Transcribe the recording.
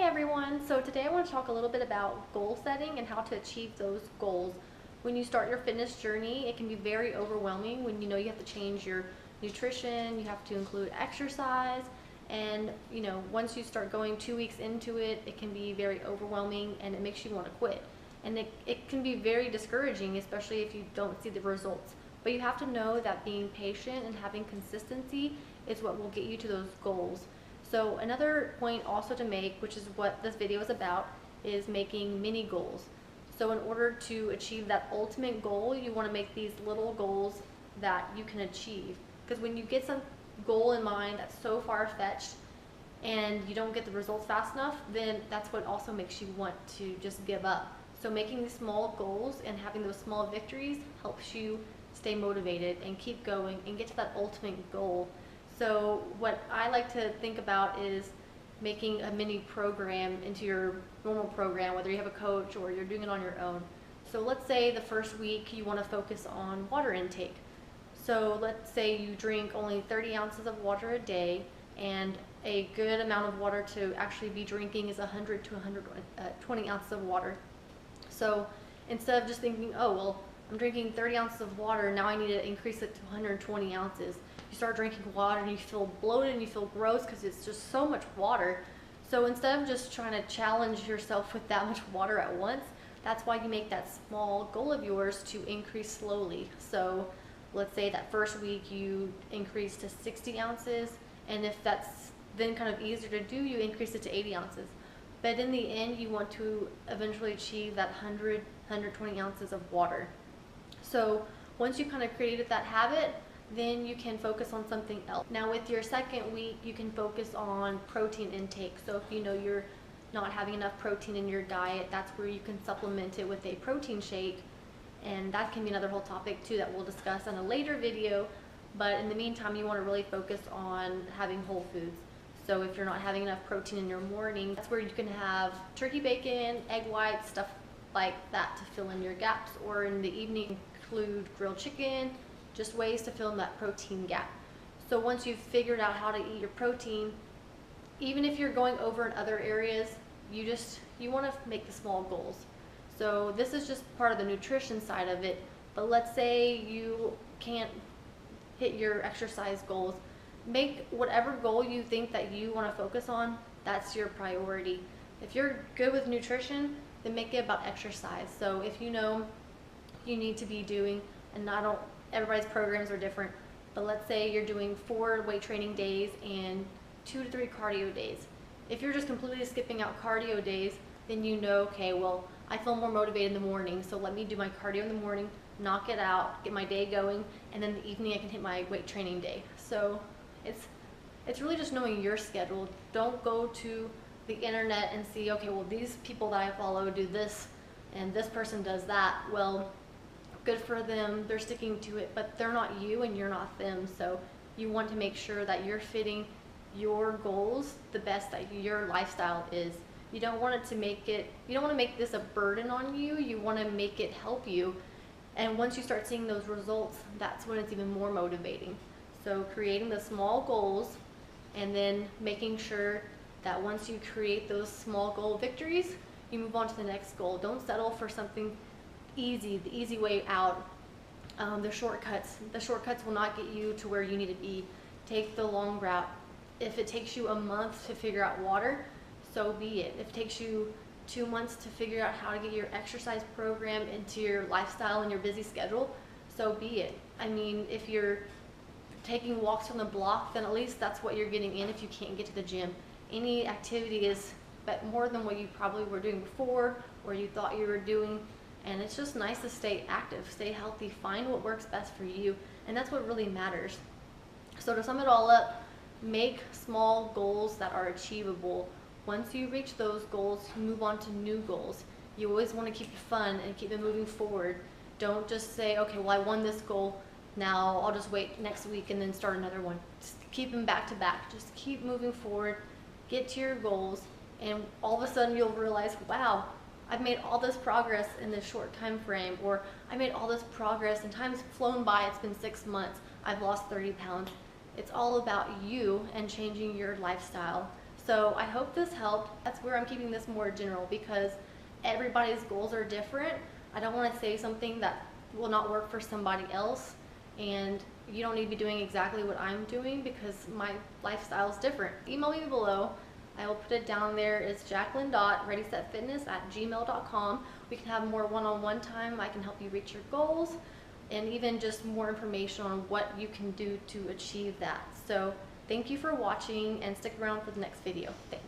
everyone, so today I want to talk a little bit about goal setting and how to achieve those goals. When you start your fitness journey, it can be very overwhelming when you know you have to change your nutrition, you have to include exercise, and once you start going 2 weeks into it, it can be very overwhelming and it makes you want to quit. And it can be very discouraging, especially if you don't see the results. But you have to know that being patient and having consistency is what will get you to those goals. So another point also to make, which is what this video is about, is making mini goals. So in order to achieve that ultimate goal, you want to make these little goals that you can achieve. Because when you get some goal in mind that's so far-fetched and you don't get the results fast enough, then that's what also makes you want to just give up. So making these small goals and having those small victories helps you stay motivated and keep going and get to that ultimate goal. So what I like to think about is making a mini program into your normal program, whether you have a coach or you're doing it on your own. So let's say the first week you want to focus on water intake. So let's say you drink only 30 ounces of water a day, and a good amount of water to actually be drinking is 100 to 120 ounces of water. So instead of just thinking, oh, well, I'm drinking 30 ounces of water, now I need to increase it to 120 ounces. You start drinking water and you feel bloated and you feel gross because it's just so much water. So instead of just trying to challenge yourself with that much water at once, that's why you make that small goal of yours to increase slowly. So let's say that first week you increase to 60 ounces, and if that's then kind of easier to do, you increase it to 80 ounces. But in the end, you want to eventually achieve that 120 ounces of water. So once you kind of created that habit, then you can focus on something else. Now with your second week, you can focus on protein intake. So if you know you're not having enough protein in your diet, that's where you can supplement it with a protein shake. And that can be another whole topic too that we'll discuss in a later video. But in the meantime, you want to really focus on having whole foods. So if you're not having enough protein in your morning, that's where you can have turkey bacon, egg whites, stuff like that to fill in your gaps. Or in the evening, include grilled chicken, just ways to fill in that protein gap. So once you've figured out how to eat your protein, even if you're going over in other areas, you want to make the small goals. So this is just part of the nutrition side of it. But let's say you can't hit your exercise goals. Make whatever goal you think that you want to focus on, that's your priority. If you're good with nutrition, then make it about exercise. So if you know you need to be doing, and everybody's programs are different, but let's say you're doing 4 weight training days and 2 to 3 cardio days. If you're just completely skipping out cardio days, then you know, okay, well, I feel more motivated in the morning, so let me do my cardio in the morning, knock it out, get my day going, and then in the evening I can hit my weight training day. So it's really just knowing your schedule. Don't go to the internet and see, okay, well, these people that I follow do this and this person does that. Well, good for them, they're sticking to it, but they're not you and you're not them. So you want to make sure that you're fitting your goals the best that your lifestyle is. You don't want to make this a burden on you. You want to make it help you. And once you start seeing those results, that's when it's even more motivating. So creating the small goals and then making sure that once you create those small goal victories, you move on to the next goal. Don't settle for something easy, the easy way out. The shortcuts will not get you to where you need to be. Take the long route. If it takes you a month to figure out water, so be it. If it takes you 2 months to figure out how to get your exercise program into your lifestyle and your busy schedule, so be it. I mean, if you're taking walks on the block, then at least that's what you're getting in if you can't get to the gym. Any activity is more than what you probably were doing before or you thought you were doing. And it's just nice to stay active, stay healthy, find what works best for you. And that's what really matters. So to sum it all up, make small goals that are achievable. Once you reach those goals, you move on to new goals. You always want to keep it fun and keep it moving forward. Don't just say, okay, well, I won this goal, now I'll just wait next week and then start another one. Just keep them back to back. Just keep moving forward, get to your goals, and all of a sudden you'll realize, wow, I've made all this progress in this short time frame, or I made all this progress and time's flown by, it's been 6 months, I've lost 30 pounds. It's all about you and changing your lifestyle. So I hope this helped. That's where I'm keeping this more general, because everybody's goals are different. I don't want to say something that will not work for somebody else, and you don't need to be doing exactly what I'm doing because my lifestyle is different. Email me below. I will put it down there. It's jacqueline.readysetfitness@gmail.com. We can have more one-on-one time. I can help you reach your goals, and even just more information on what you can do to achieve that. So thank you for watching, and stick around for the next video. Thanks.